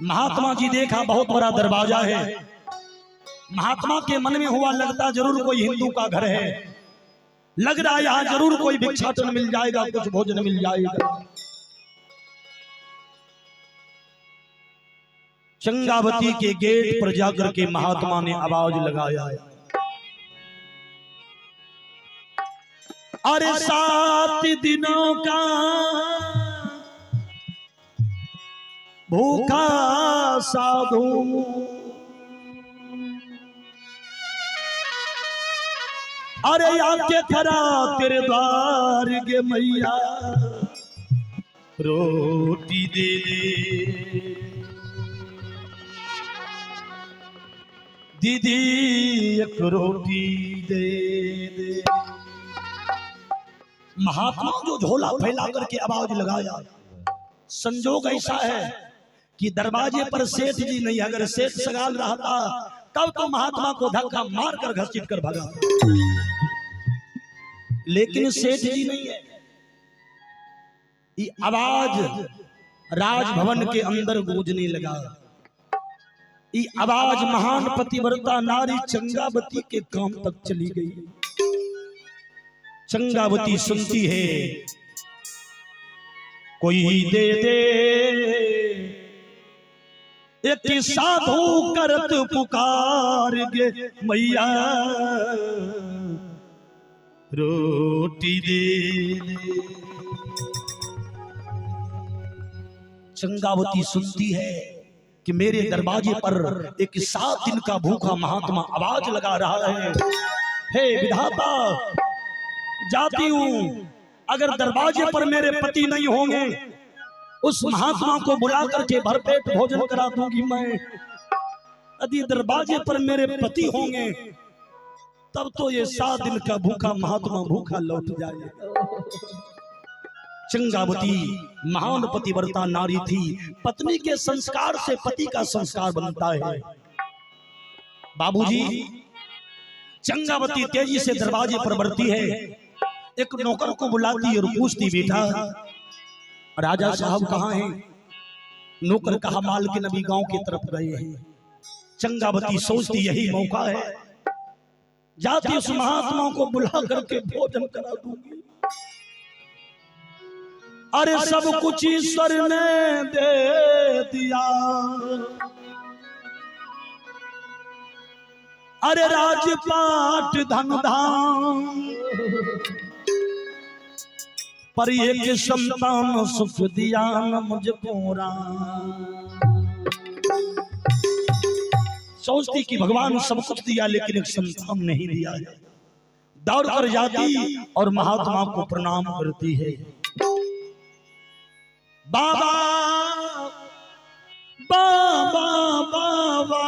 महात्मा जी देखा बहुत बड़ा दरवाजा है। महात्मा के मन में हुआ लगता जरूर कोई हिंदू का घर है, लग रहा है यहाँ जरूर कोई भिक्षाटन मिल जाएगा, कुछ भोजन मिल जाएगा। चंगावती के गेट पर जाकर के महात्मा ने आवाज लगाया, अरे 7 दिनों का भूखा साधु, अरे आके खड़ा तेरे द्वार के मैया, रोटी दे दे दीदी, एक रोटी दे दे। महात्मा जो झोला फैला करके आवाज लगाया। संजोग ऐसा है कि दरवाजे पर सेठ जी नहीं, अगर सेठ सगाल रहता तब तो महात्मा को धक्का मारकर घसीट कर भगा, लेकिन सेठ जी नहीं है। ये आवाज राजभवन के अंदर गूंजने लगा। ये आवाज महान पतिव्रता नारी चंगावती के काम तक चली गई। चंगावती सुनती है, कोई दे दे एक साधु करत पुकार गे मैया, रोटी दे दे। चंगावती सुनती है कि मेरे दरवाजे पर एक 7 दिन का भूखा महात्मा आवाज लगा रहा है, हे विधाता जाती हूं, अगर दरवाजे पर मेरे पति नहीं होंगे उस महात्मा को बुला करके भरपेट भोजन करा दूंगी मैं। यदि दरवाजे पर मेरे पति होंगे तब तो ये 7 दिन का भूखा महात्मा भूखा लौट जाएगा। चंगावती महान पतिव्रता नारी थी। पत्नी के संस्कार से पति का संस्कार बनता है। बाबूजी, चंगावती तेजी से दरवाजे पर बढ़ती है, एक नौकर को बुलाती और पूछती, बेटा राजा साहब कहाँ हैं? नौकर कहा, मालकिन अभी गांव की तरफ गए हैं। चंगावती सोचती यही मौका है, जाती उस महात्मा को बुला करके भोजन करा दूंगी। अरे सब कुछ ईश्वर ने दे दिया, अरे राजपाट धन धाम, पर एक संतान सुख दिया न मुझको राम। सोचती कि भगवान सब कुछ दिया लेकिन एक संतान नहीं दिया है। दौड़ कर जाती और महात्मा को प्रणाम करती है। बाबा बाबा बाबा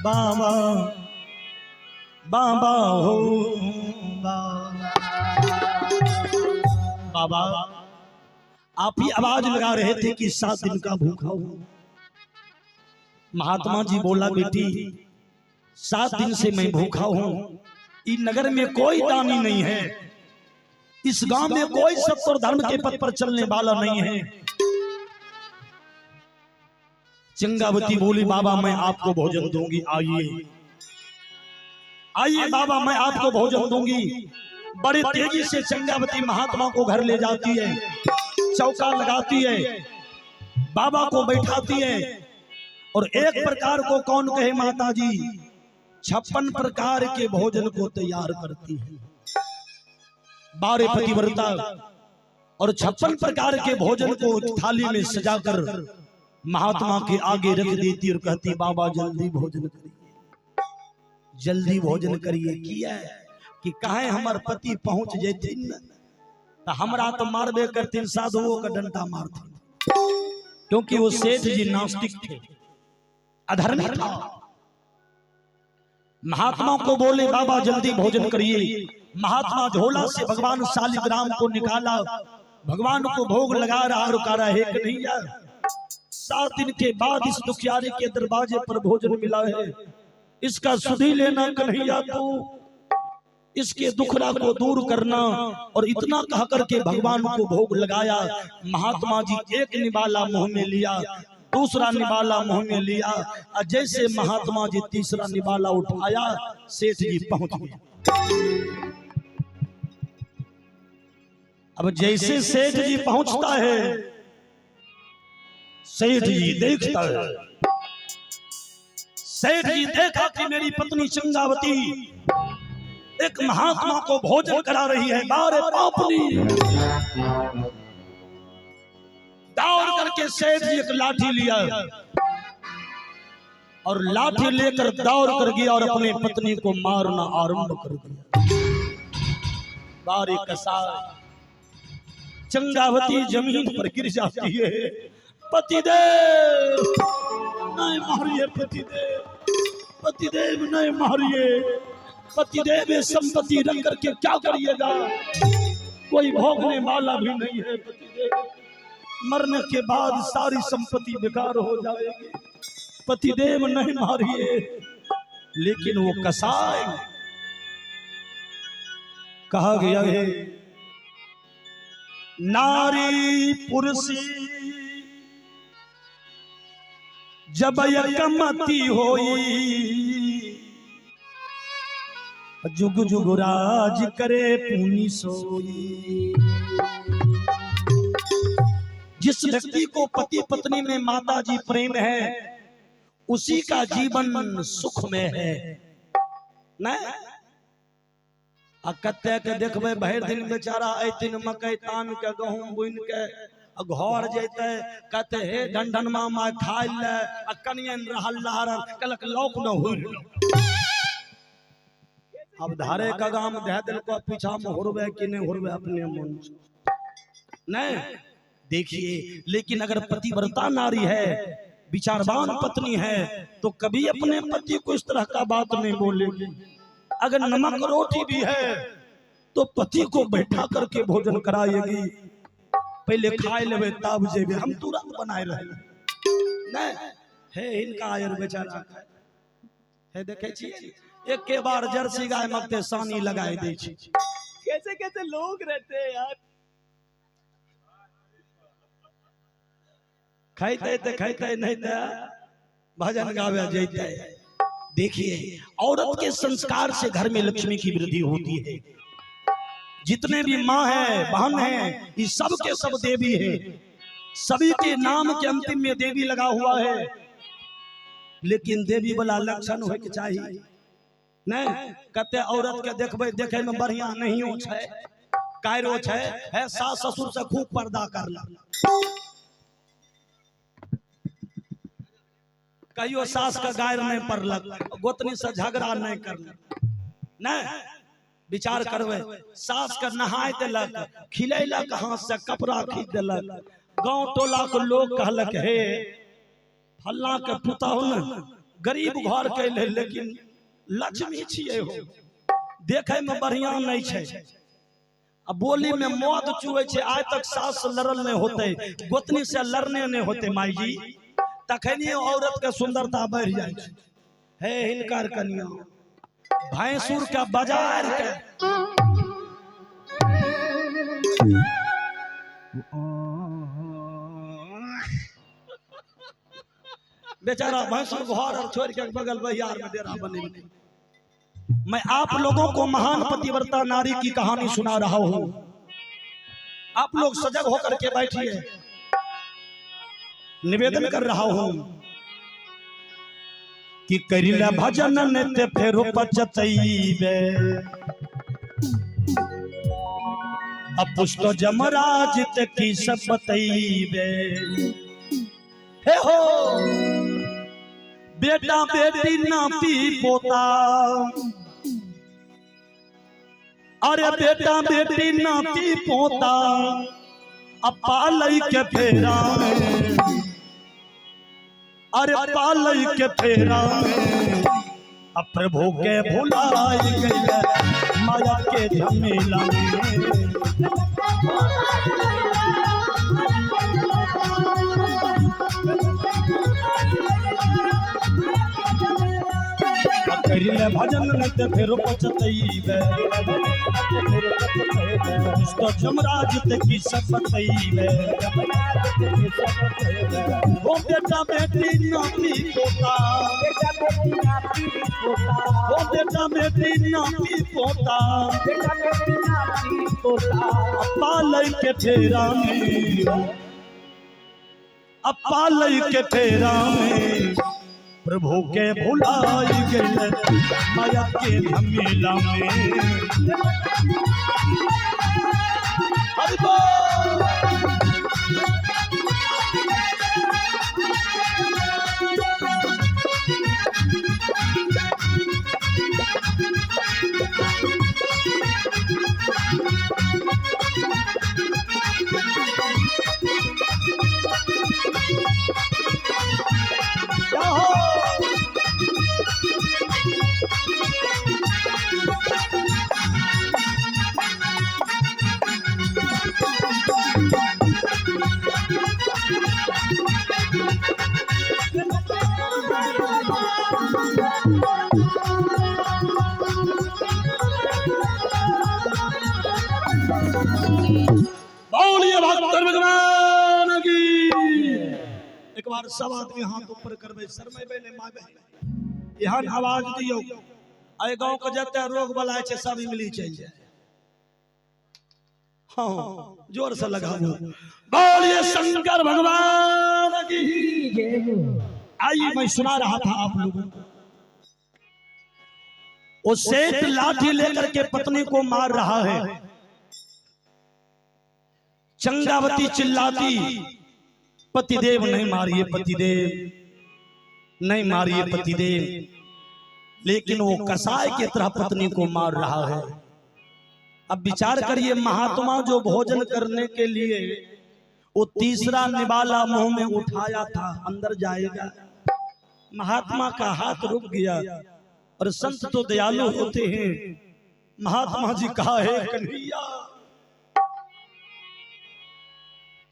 बाबा बाबा हो बाबा, आप ही आवाज लगा रहे थे कि 7 दिन का भूखा हूं। महात्मा जी बोला, बेटी 7 दिन से मैं भूखा हूं। इस नगर में कोई दानी नहीं है, इस गांव में कोई सत्य और धर्म के पथ पर चलने वाला नहीं है। चंगावती बोली, बाबा मैं आपको भोजन दूंगी, आइए आइए बाबा मैं आपको भोजन दूंगी। बड़ी तेजी से चंगावती महात्मा को घर ले जाती है, चौका लगाती है, बाबा को बैठाती है और एक प्रकार को कौन कहे माता जी 56 प्रकार के भोजन को तैयार करती है। 12 पतिव्रता और 56 प्रकार के भोजन को थाली में सजाकर महात्मा के आगे रख देती और कहती, बाबा जल्दी भोजन करिए, जल्दी भोजन करिए। किया कि कहे हमार पति पहुंच जाते तो हमरा तो मारबे करते, साधुओं का डंडा मारते, क्योंकि वो सेठ जी नास्तिक थे, अधर्मी था। महात्मा को बोले, बाबा जल्दी भोजन करिए। महात्मा झोला से भगवान शालिग्राम को निकाला, भगवान को भोग लगा रहा और कह रहा है कि नहीं यार, 7 दिन के बाद इस दुखियारे के दरवाजे पर भोजन मिला है, इसका सुधी लेना कन्हैया। तो इसके दुखड़ा को दूर करना। और इतना कह करके भगवान को भोग लगाया। महात्मा जी एक निवाला मुंह में लिया, दूसरा निवाला मुंह में लिया, और जैसे महात्मा जी तीसरा निवाला उठाया, सेठ जी पहुंच गए। अब जैसे सेठ जी पहुंचता है, सेठ जी देखता है, सेठ जी देखा कि मेरी पत्नी चंगावती एक महात्मा को भोजन करा रही है। बारे पापनी, दौड़ करके सेठ जी एक लाठी लिया और लाठी लेकर दौड़ कर गया और अपनी पत्नी को मारना आरंभ कर दिया। बारे कसाई, चंगावती जमीन पर गिर जाती है। पतिदेव नहीं मारिए, पतिदेव, पतिदेव नहीं मारिए, पतिदेव ये संपत्ति रख करके क्या करिएगा, कोई भोगने वाला भी नहीं है। पतिदेव मरने के बाद सारी संपत्ति बेकार हो जाएगी, पतिदेव नहीं मारिए। लेकिन वो कसाई, कहा गया है नारी पुरुषी जब एकमति होई, जुग जुग राज करे पूनी सोई। जिस व्यक्ति को पति पत्नी में माता जी प्रेम है, उसी का जीवन सुख में है। न कते के देखबे भर दिन बेचारा ऐतिन मकई तान के गहूम बुन के घर जैते, कहते हे डंडन मामा खाई ले, कनियन रहल लहरन कलक लौक न हुई। अब धारे का गाम दे दिल को पीछा में हुरवे कि नहीं हुरवे अपने मन नहीं देखिए। लेकिन अगर पतिव्रता नारी है, विचारवान पत्नी है, तो कभी अपने पति को इस तरह का बात नहीं बोलेगी। अगर नमक रोटी भी है तो पति को बैठा करके भोजन कराएगी, पहले खाए लेवे तब जेबे, हम तुरंत बनाए रहे नहीं है। इनका आयर बेचारा है, देखे छी एक के बार जर्सी गाय मगते सानी लगाए दे छी। कैसे कैसे लोग रहते हैं यार, खाते तो खाते नहीं तो भजन गावे जैते। देखिए औरत के संस्कार से घर में लक्ष्मी की वृद्धि होती है। जितने भी माँ है, बहन है, ये सब के सब देवी है। सभी के नाम के अंतिम में देवी लगा हुआ है, लेकिन देवी वाला लक्षण हो के चाहिए नहीं। कते औरत के देखबे देखे में बढ़िया नहीं हो छै, कायरो है सास ससुर से खूब पर्दा करला, कहियो सास का गायर नहीं पड़लक, गोतनी से झगड़ा नहीं करलक नहीं। विचार करवे, सास का नहाय दिलक, खिलैलक, हाथ से कपड़ा खींच दिलक, गांव टोला के लोग कहलक हे फल्ला के पुतहु न गरीब घर के ले, लेकिन लक्ष्मी छिए हो, देखे में बढ़िया नहीं छै। अब बोली में मौत चुए छे, आज तक सास लड़ल नहीं होते, गोतनी से लड़ने नहीं होते माई जी, तखनी औरत के सुंदरता बढ़ जाए है। हिनकर कनिया भैंसुर का बाजार के बेचारा भैंसुर घर और छोड़ के बगल बहियार में डेरा बने। मैं आप लोगों को महान पतिव्रता नारी की कहानी सुना रहा हूं, आप लोग सजग होकर के बैठिए। निवेदन कर रहा हूं कि करिला भजन नित्य फेरो पचतईबे, अपुष्ट जमराज ते की सब बतईबे। हे हो बेटा बेटी नाती पोता, अरे बेटा बेटी नाती पोता, अपालई के फेरा में, अरे पालई के फेरा में, प्रभु के भुलाई गई माया के झमेला में। करिले भजन नत फिर पछतैबे तो जमराज ते की सब बतैबे ओ बेटा बेटी नाती पोता ओ बेटा बेटी नाती पोता पालै के फेरा में पालै के फेरा में प्रभु के भुलाई गए माया के झमेला में हरि बोल। बोलिए भक्त भगवान की। एक बार सब आदमी हाथ ऊपर करबे शर्मे बेले माय बहन यहाँ आवाज दियो आए गांव के जते रोग बलाय छे सब मिली चाहिए। हाँ जोर से लगाओ बोलिए शंकर भगवान की। आइए मैं सुना रहा था आप लोगों को वो सेठ लाठी लेकर के पत्नी को मार रहा है। चंगावती चिल्लाती पतिदेव नहीं मारिए पतिदेव नहीं मारिए पतिदेव, लेकिन वो कसाई की तरह पत्नी को मार रहा है। अब विचार करिए महात्मा जो भोजन करने के लिए वो तीसरा निवाला मुंह में उठाया था अंदर जाएगा, महात्मा का हाथ रुक गया। और संत तो दयालु होते हैं। महात्मा जी कहा है कन्हैया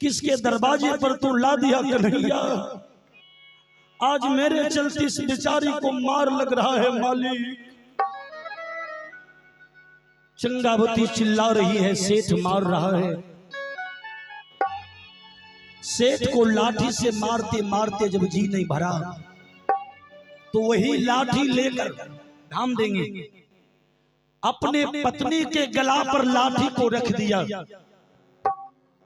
किसके दरवाजे पर तू ला दिया कन्हैया, आज मेरे चलते इस बेचारी को मार लग रहा है मालिक। चंगावती चिल्ला रही है सेठ मार रहा है। सेठ को लाठी से मारते मारते जब जी नहीं भरा तो वही लाठी लेकर धाम देंगे अपने पत्नी के गला पर लाठी को रख दिया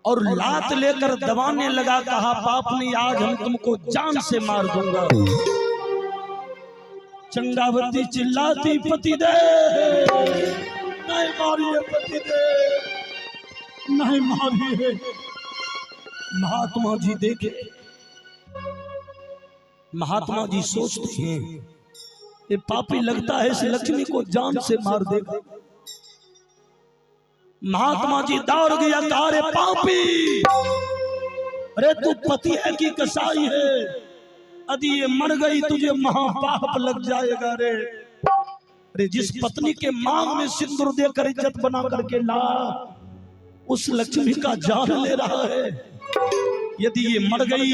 और लात लेकर दबाने लगा। कहा पापनी आज हम तुमको जान से मार दूंगा। चंगावती चिल्लाती पतिदेव नहीं मारिए पतिदेव नहीं मारिए। महात्मा जी देखे, महात्मा जी सोचते हैं ये पापी लगता है इस लक्ष्मी को जान से मार देगा। महात्मा जी दौड़ गया, कहा रे पापी, अरे तू पति है कि कसाई है, यदि ये मर गई तुझे महापाप लग जाएगा रे। अरे जिस पत्नी के मांग में सिंदूर देकर इज्जत बना करके ला उस लक्ष्मी का जान ले रहा है, यदि ये मर गई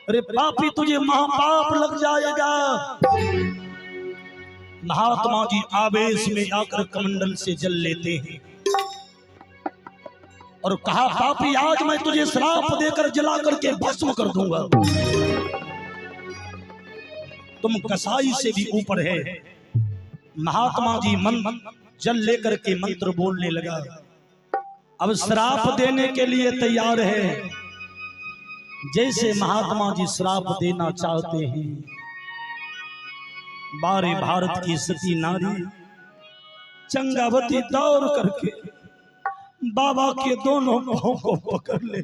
अरे पापी तुझे महापाप लग जाएगा। महात्मा जी आवेश में आकर कमंडल से जल लेते हैं और कहा पापी आज मैं तुझे श्राप देकर जला करके भस्म कर दूंगा। तुम कसाई से भी ऊपर है। महात्मा जी मन जल लेकर के मंत्र बोलने लगा। अब श्राप देने के लिए तैयार है। जैसे महात्मा जी श्राप देना चाहते हैं, बारे भारत की सती नारी चंगावती दौड़ करके बाबा के दोनों पांव को पकड़ ले।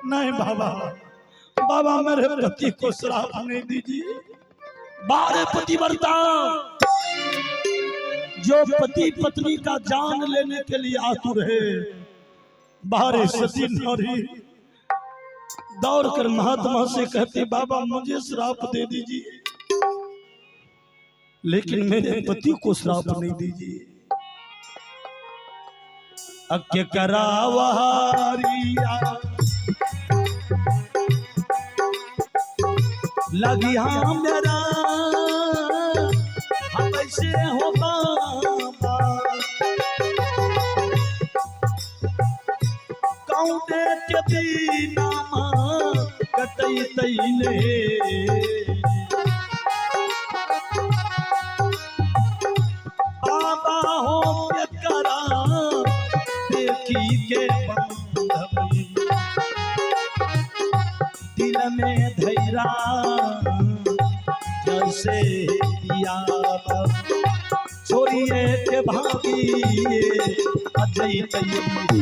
नहीं बाबा, बाबा मेरे पति को श्राप नहीं दीजिए। बारे पतिव्रता जो पति पत्नी का जान लेने के लिए आतुर है, बारे सती नारी दौड़ कर महात्मा से कहती बाबा मुझे श्राप दे दीजिए, लेकिन मेरे पति को श्राप नहीं दीजिए। अक्के करावहारिया लगी हाँ मेरा हो बाबा कौने के दीना कतई तैले बाबा हो के करा देखी के बंधवी दिल में धैरा जैसे पिया छोड़िए के भागी अजय तैयारी